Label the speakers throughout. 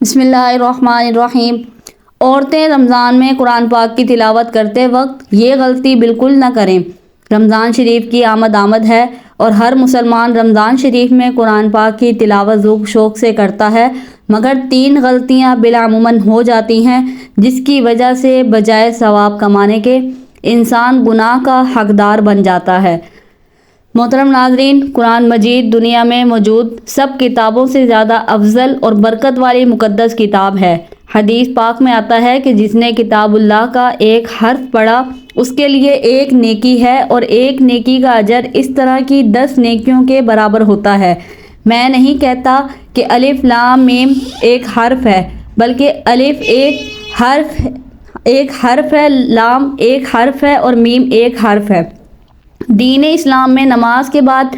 Speaker 1: بسم اللہ الرحمن الرحیم۔ عورتیں رمضان میں قرآن پاک کی تلاوت کرتے وقت یہ غلطی بالکل نہ کریں۔ رمضان شریف کی آمد ہے اور ہر مسلمان رمضان شریف میں قرآن پاک کی تلاوت ذوق شوق سے کرتا ہے، مگر 3 غلطیاں بالعموماً ہو جاتی ہیں جس کی وجہ سے بجائے ثواب کمانے کے انسان گناہ کا حقدار بن جاتا ہے۔ محترم ناظرین، قرآن مجید دنیا میں موجود سب کتابوں سے زیادہ افضل اور برکت والی مقدس کتاب ہے۔ حدیث پاک میں آتا ہے کہ جس نے کتاب اللہ کا ایک حرف پڑھا اس کے لیے 1 نیکی ہے اور 1 نیکی کا اجر اس طرح کی 10 نیکیوں کے برابر ہوتا ہے۔ میں نہیں کہتا کہ الف لام میم ایک حرف ہے، بلکہ الف ایک حرف ہے، لام ایک حرف ہے اور میم ایک حرف ہے۔ دین اسلام میں نماز کے بعد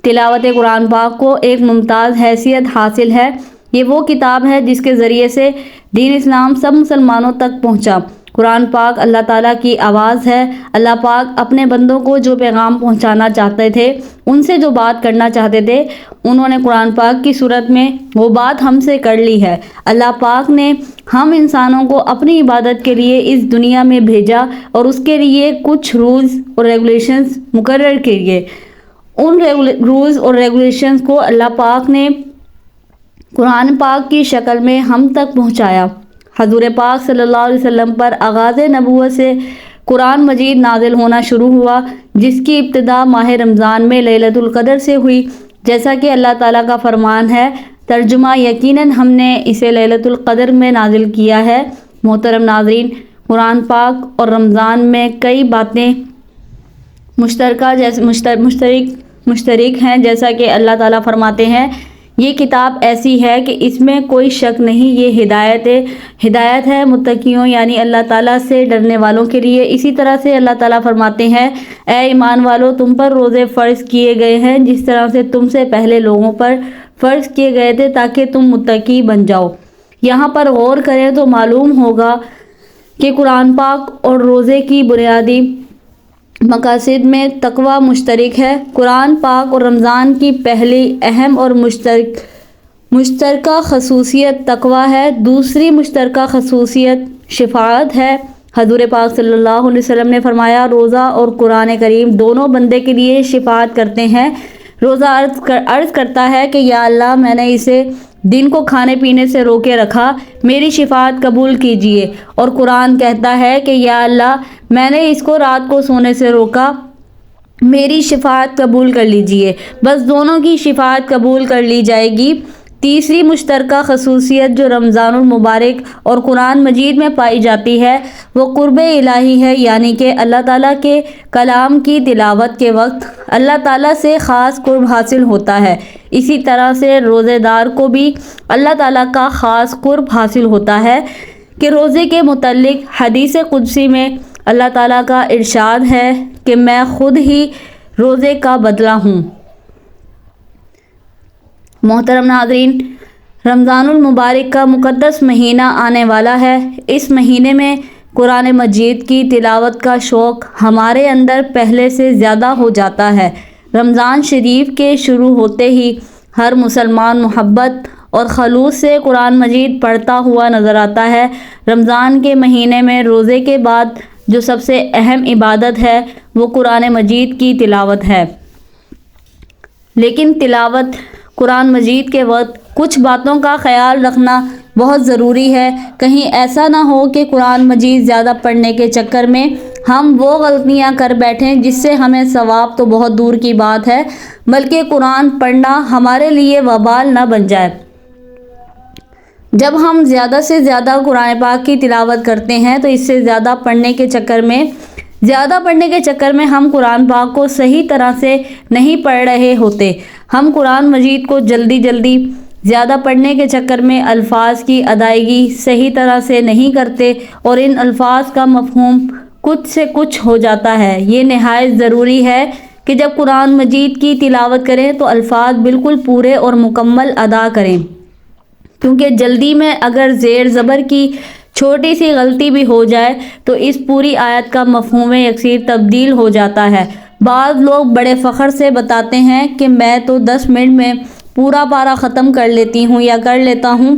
Speaker 1: تلاوت قرآن پاک کو ایک ممتاز حیثیت حاصل ہے۔ یہ وہ کتاب ہے جس کے ذریعے سے دین اسلام سب مسلمانوں تک پہنچا۔ قرآن پاک اللہ تعالیٰ کی آواز ہے۔ اللہ پاک اپنے بندوں کو جو پیغام پہنچانا چاہتے تھے، ان سے جو بات کرنا چاہتے تھے، انہوں نے قرآن پاک کی صورت میں وہ بات ہم سے کر لی ہے۔ اللہ پاک نے ہم انسانوں کو اپنی عبادت کے لیے اس دنیا میں بھیجا اور اس کے لیے کچھ رولز اور ریگولیشنز مقرر کیے۔ ان رولز اور ریگولیشنز کو اللہ پاک نے قرآن پاک کی شکل میں ہم تک پہنچایا۔ حضور پاک صلی اللہ علیہ وسلم پر آغاز نبوت سے قرآن مجید نازل ہونا شروع ہوا، جس کی ابتدا ماہ رمضان میں لیلۃ القدر سے ہوئی، جیسا کہ اللہ تعالیٰ کا فرمان ہے۔ ترجمہ: یقیناً ہم نے اسے لیلۃ القدر میں نازل کیا ہے۔ محترم ناظرین، قرآن پاک اور رمضان میں کئی باتیں مشترک ہیں، جیسا کہ اللہ تعالیٰ فرماتے ہیں، یہ کتاب ایسی ہے کہ اس میں کوئی شک نہیں، یہ ہدایت ہے متقیوں یعنی اللہ تعالیٰ سے ڈرنے والوں کے لیے۔ اسی طرح سے اللہ تعالیٰ فرماتے ہیں، اے ایمان والو، تم پر روزے فرض کیے گئے ہیں جس طرح سے تم سے پہلے لوگوں پر فرض کیے گئے تھے تاکہ تم متقی بن جاؤ۔ یہاں پر غور کریں تو معلوم ہوگا کہ قرآن پاک اور روزے کی بنیادی مقاصد میں تقویٰ مشترک ہے۔ قرآن پاک اور رمضان کی پہلی اہم اور مشترکہ خصوصیت تقویٰ ہے۔ دوسری مشترکہ خصوصیت شفاعت ہے۔ حضور پاک صلی اللہ علیہ وسلم نے فرمایا، روزہ اور قرآن کریم دونوں بندے کے لیے شفاعت کرتے ہیں۔ روزہ عرض کرتا ہے کہ یا اللہ، میں نے اسے دن کو کھانے پینے سے روکے رکھا، میری شفاعت قبول کیجیے۔ اور قرآن کہتا ہے کہ یا اللہ، میں نے اس کو رات کو سونے سے روکا، میری شفاعت قبول کر لیجیے۔ بس دونوں کی شفاعت قبول کر لی جائے گی۔ تیسری مشترکہ خصوصیت جو رمضان المبارک اور قرآن مجید میں پائی جاتی ہے وہ قرب الہی ہے، یعنی کہ اللہ تعالیٰ کے کلام کی تلاوت کے وقت اللہ تعالیٰ سے خاص قرب حاصل ہوتا ہے۔ اسی طرح سے روزے دار کو بھی اللہ تعالیٰ کا خاص قرب حاصل ہوتا ہے کہ روزے کے متعلق حدیث قدسی میں اللہ تعالیٰ کا ارشاد ہے کہ میں خود ہی روزے کا بدلہ ہوں۔ محترم ناظرین، رمضان المبارک کا مقدس مہینہ آنے والا ہے۔ اس مہینے میں قرآن مجید کی تلاوت کا شوق ہمارے اندر پہلے سے زیادہ ہو جاتا ہے۔ رمضان شریف کے شروع ہوتے ہی ہر مسلمان محبت اور خلوص سے قرآن مجید پڑھتا ہوا نظر آتا ہے۔ رمضان کے مہینے میں روزے کے بعد جو سب سے اہم عبادت ہے وہ قرآن مجید کی تلاوت ہے۔ لیکن تلاوت قرآن مجید کے وقت کچھ باتوں کا خیال رکھنا بہت ضروری ہے۔ کہیں ایسا نہ ہو کہ قرآن مجید زیادہ پڑھنے کے چکر میں ہم وہ غلطیاں کر بیٹھیں جس سے ہمیں ثواب تو بہت دور کی بات ہے، بلکہ قرآن پڑھنا ہمارے لیے وبال نہ بن جائے۔ جب ہم زیادہ سے زیادہ قرآن پاک کی تلاوت کرتے ہیں تو اس سے زیادہ پڑھنے کے چکر میں ہم قرآن پاک کو صحیح طرح سے نہیں پڑھ رہے ہوتے۔ ہم قرآن مجید کو جلدی زیادہ پڑھنے کے چکر میں الفاظ کی ادائیگی صحیح طرح سے نہیں کرتے اور ان الفاظ کا مفہوم کچھ سے کچھ ہو جاتا ہے۔ یہ نہایت ضروری ہے کہ جب قرآن مجید کی تلاوت کریں تو الفاظ بالکل پورے اور مکمل ادا کریں، کیونکہ جلدی میں اگر زیر زبر کی چھوٹی سی غلطی بھی ہو جائے تو اس پوری آیت کا مفہوم یکسر تبدیل ہو جاتا ہے۔ بعض لوگ بڑے فخر سے بتاتے ہیں کہ میں تو 10 منٹ میں پورا پارہ ختم کر لیتی ہوں یا کر لیتا ہوں۔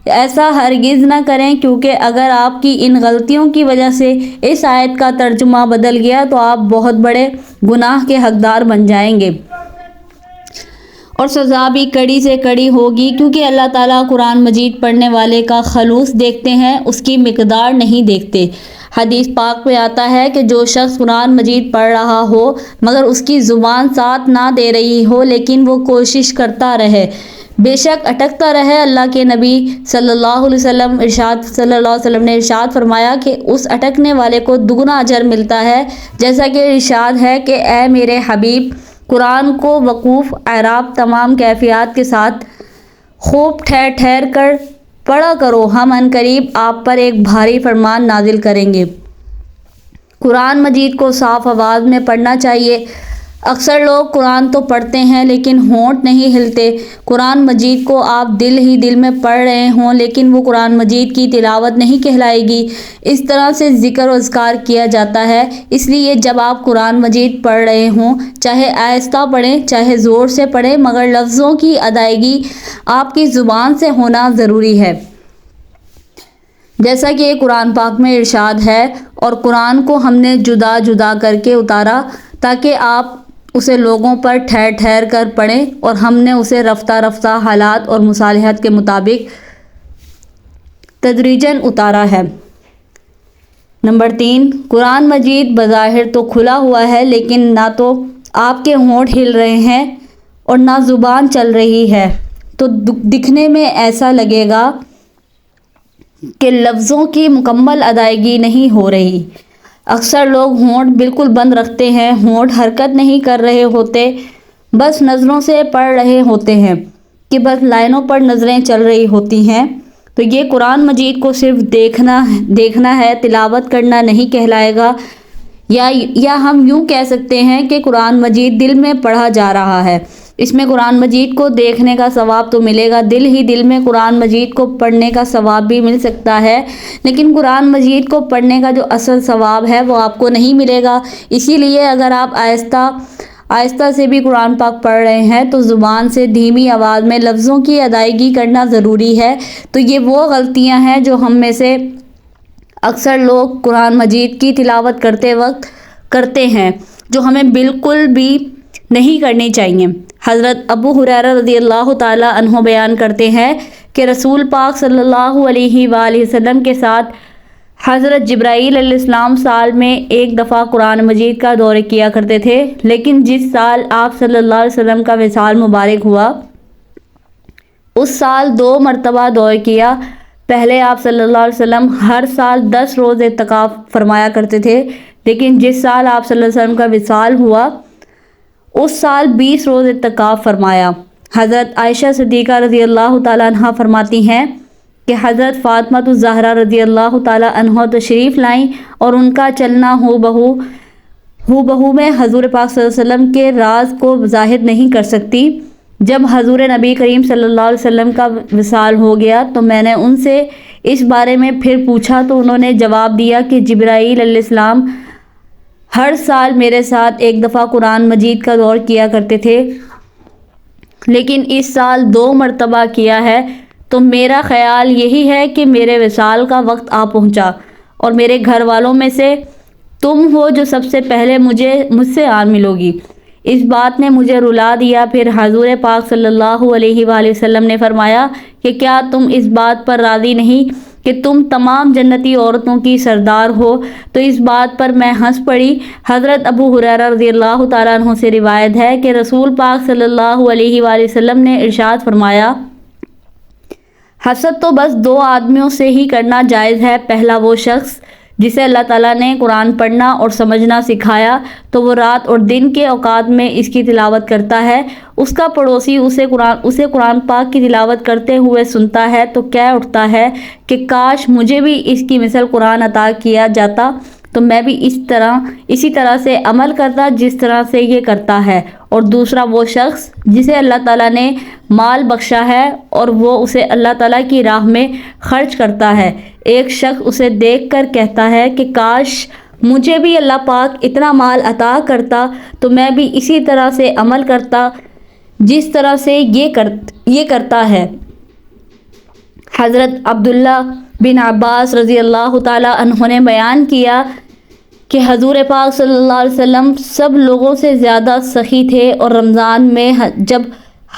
Speaker 1: ایسا ہرگز نہ کریں، کیونکہ اگر آپ کی ان غلطیوں کی وجہ سے اس آیت کا ترجمہ بدل گیا تو آپ بہت بڑے گناہ کے حقدار بن جائیں گے اور سزا بھی کڑی سے کڑی ہوگی، کیونکہ اللہ تعالیٰ قرآن مجید پڑھنے والے کا خلوص دیکھتے ہیں، اس کی مقدار نہیں دیکھتے۔ حدیث پاک میں آتا ہے کہ جو شخص قرآن مجید پڑھ رہا ہو مگر اس کی زبان ساتھ نہ دے رہی ہو لیکن وہ کوشش کرتا رہے، بے شک اٹکتا رہے، اللہ کے نبی صلی اللہ علیہ وسلم نے ارشاد فرمایا کہ اس اٹکنے والے کو دگنا اجر ملتا ہے، جیسا کہ ارشاد ہے کہ اے میرے حبیب، قرآن کو وقوف، اعراب، تمام کیفیات کے ساتھ خوب ٹھہر ٹھہر کر پڑھا کرو، ہم عنقریب آپ پر ایک بھاری فرمان نازل کریں گے۔ قرآن مجید کو صاف آواز میں پڑھنا چاہیے۔ اکثر لوگ قرآن تو پڑھتے ہیں لیکن ہونٹ نہیں ہلتے۔ قرآن مجید کو آپ دل ہی دل میں پڑھ رہے ہوں لیکن وہ قرآن مجید کی تلاوت نہیں کہلائے گی۔ اس طرح سے ذکر و اذکار کیا جاتا ہے، اس لیے جب آپ قرآن مجید پڑھ رہے ہوں چاہے آہستہ پڑھیں چاہے زور سے پڑھیں، مگر لفظوں کی ادائیگی آپ کی زبان سے ہونا ضروری ہے، جیسا کہ قرآن پاک میں ارشاد ہے، اور قرآن کو ہم نے جدا جدا کر کے اتارا تاکہ آپ اسے لوگوں پر ٹھہر ٹھہر کر پڑھیں، اور ہم نے اسے رفتہ رفتہ حالات اور مصالحت کے مطابق تدریجاً اتارا ہے۔ نمبر 3، قرآن مجید بظاہر تو کھلا ہوا ہے لیکن نہ تو آپ کے ہونٹ ہل رہے ہیں اور نہ زبان چل رہی ہے، تو دکھنے میں ایسا لگے گا کہ لفظوں کی مکمل ادائیگی نہیں ہو رہی۔ اکثر لوگ ہونٹ بالکل بند رکھتے ہیں، ہونٹ حرکت نہیں کر رہے ہوتے، بس نظروں سے پڑھ رہے ہوتے ہیں کہ بس لائنوں پر نظریں چل رہی ہوتی ہیں، تو یہ قرآن مجید کو صرف دیکھنا ہے، تلاوت کرنا نہیں کہلائے گا۔ یا ہم یوں کہہ سکتے ہیں کہ قرآن مجید دل میں پڑھا جا رہا ہے، اس میں قرآن مجید کو دیکھنے کا ثواب تو ملے گا، دل ہی دل میں قرآن مجید کو پڑھنے کا ثواب بھی مل سکتا ہے، لیکن قرآن مجید کو پڑھنے کا جو اصل ثواب ہے وہ آپ کو نہیں ملے گا۔ اسی لیے اگر آپ آہستہ سے بھی قرآن پاک پڑھ رہے ہیں تو زبان سے دھیمی آواز میں لفظوں کی ادائیگی کرنا ضروری ہے۔ تو یہ وہ غلطیاں ہیں جو ہم میں سے اکثر لوگ قرآن مجید کی تلاوت کرتے وقت کرتے ہیں، جو ہمیں بالکل بھی نہیں کرنی چاہیے۔ حضرت ابو ہریرہ رضی اللہ تعالیٰ عنہ بیان کرتے ہیں کہ رسول پاک صلی اللہ علیہ وآلہ وسلم کے ساتھ حضرت جبرائیل علیہ السلام سال میں ایک دفعہ قرآن مجید کا دورہ کیا کرتے تھے، لیکن جس سال آپ صلی اللہ علیہ وسلم کا وصال مبارک ہوا اس سال 2 مرتبہ دورہ کیا۔ پہلے آپ صلی اللہ علیہ وسلم ہر سال 10 روز اعتکاف فرمایا کرتے تھے، لیکن جس سال آپ صلی اللہ علیہ وسلم کا وصال ہوا اس سال 20 روز اعتکاف فرمایا۔ حضرت عائشہ صدیقہ رضی اللہ تعالیٰ عنہ فرماتی ہیں کہ حضرت فاطمہ الزہرا رضی اللہ تعالیٰ عنہ تشریف لائیں اور ان کا چلنا ہو بہو میں حضور پاک صلی اللہ علیہ وسلم کے راز کو ظاہر نہیں کر سکتی۔ جب حضور نبی کریم صلی اللہ علیہ وسلم کا وصال ہو گیا تو میں نے ان سے اس بارے میں پھر پوچھا تو انہوں نے جواب دیا کہ جبرائیل علیہ السلام ہر سال میرے ساتھ ایک دفعہ قرآن مجید کا دور کیا کرتے تھے، لیکن اس سال 2 مرتبہ کیا ہے، تو میرا خیال یہی ہے کہ میرے وصال کا وقت آ پہنچا اور میرے گھر والوں میں سے تم ہو جو سب سے پہلے مجھ سے آن ملو گی۔ اس بات نے مجھے رلا دیا۔ پھر حضور پاک صلی اللہ علیہ وآلہ وسلم نے فرمایا کہ کیا تم اس بات پر راضی نہیں کہ تم تمام جنتی عورتوں کی سردار ہو؟ تو اس بات پر میں ہنس پڑی۔ حضرت ابو ہریرہ رضی اللہ تعالیٰ عنہ سے روایت ہے کہ رسول پاک صلی اللہ علیہ وآلہ وسلم نے ارشاد فرمایا، حسد تو بس 2 آدمیوں سے ہی کرنا جائز ہے، پہلا وہ شخص جسے اللہ تعالیٰ نے قرآن پڑھنا اور سمجھنا سکھایا تو وہ رات اور دن کے اوقات میں اس کی تلاوت کرتا ہے، اس کا پڑوسی اسے قرآن پاک کی تلاوت کرتے ہوئے سنتا ہے تو کہہ اٹھتا ہے کہ کاش مجھے بھی اس کی مثل قرآن عطا کیا جاتا تو میں بھی اسی طرح سے عمل کرتا جس طرح سے یہ کرتا ہے۔ اور دوسرا وہ شخص جسے اللہ تعالیٰ نے مال بخشا ہے اور وہ اسے اللہ تعالیٰ کی راہ میں خرچ کرتا ہے، ایک شخص اسے دیکھ کر کہتا ہے کہ کاش مجھے بھی اللہ پاک اتنا مال عطا کرتا تو میں بھی اسی طرح سے عمل کرتا جس طرح سے یہ کرتا ہے۔ حضرت عبداللہ بن عباس رضی اللہ تعالیٰ عنہ نے بیان کیا کہ حضور پاک صلی اللہ علیہ وسلم سب لوگوں سے زیادہ سخی تھے، اور رمضان میں جب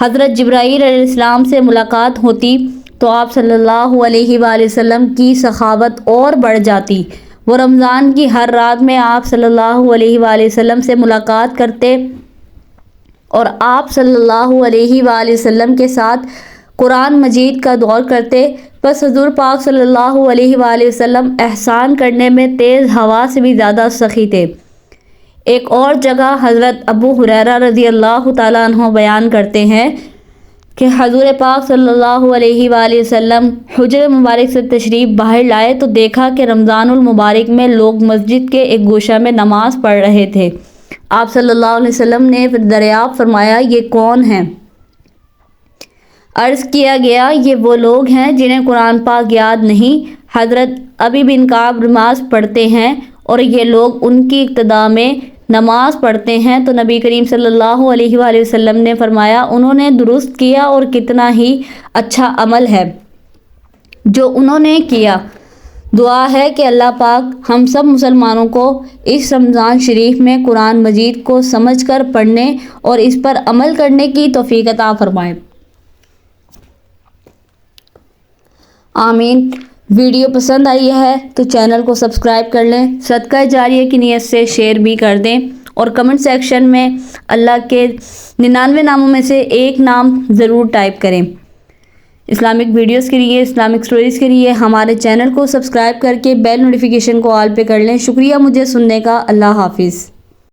Speaker 1: حضرت جبرائیل علیہ السلام سے ملاقات ہوتی تو آپ صلی اللہ علیہ وآلہ وسلم کی سخاوت اور بڑھ جاتی۔ وہ رمضان کی ہر رات میں آپ صلی اللہ علیہ وآلہ وسلم سے ملاقات کرتے اور آپ صلی اللہ علیہ وآلہ وسلم کے ساتھ قرآن مجید کا دور کرتے۔ بس حضور پاک صلی اللہ علیہ وآلہ وسلم احسان کرنے میں تیز ہوا سے بھی زیادہ سخی تھے۔ ایک اور جگہ حضرت ابو ہریرہ رضی اللہ تعالیٰ عنہ بیان کرتے ہیں کہ حضور پاک صلی اللہ علیہ وآلہ وسلم حجر مبارک سے تشریف باہر لائے تو دیکھا کہ رمضان المبارک میں لوگ مسجد کے ایک گوشہ میں نماز پڑھ رہے تھے۔ آپ صلی اللہ علیہ وسلم نے پھر دریافت فرمایا، یہ کون ہیں؟ عرض کیا گیا، یہ وہ لوگ ہیں جنہیں قرآن پاک یاد نہیں۔ حضرت ابی بن کعب نماز پڑھتے ہیں اور یہ لوگ ان کی اقتداء میں نماز پڑھتے ہیں۔ تو نبی کریم صلی اللہ علیہ وآلہ وسلم نے فرمایا، انہوں نے درست کیا اور کتنا ہی اچھا عمل ہے جو انہوں نے کیا۔ دعا ہے کہ اللہ پاک ہم سب مسلمانوں کو اس رمضان شریف میں قرآن مجید کو سمجھ کر پڑھنے اور اس پر عمل کرنے کی توفیق عطا فرمائے۔ آمین۔ ویڈیو پسند آئی ہے تو چینل کو سبسکرائب کر لیں، صدقہ جاریہ کی نیت سے شیئر بھی کر دیں، اور کمنٹ سیکشن میں اللہ کے 99 ناموں میں سے ایک نام ضرور ٹائپ کریں۔ اسلامک ویڈیوز کے لیے، اسلامک سٹوریز کے لیے ہمارے چینل کو سبسکرائب کر کے بیل نوٹیفیکیشن کو آل پہ کر لیں۔ شکریہ مجھے سننے کا۔ اللہ حافظ۔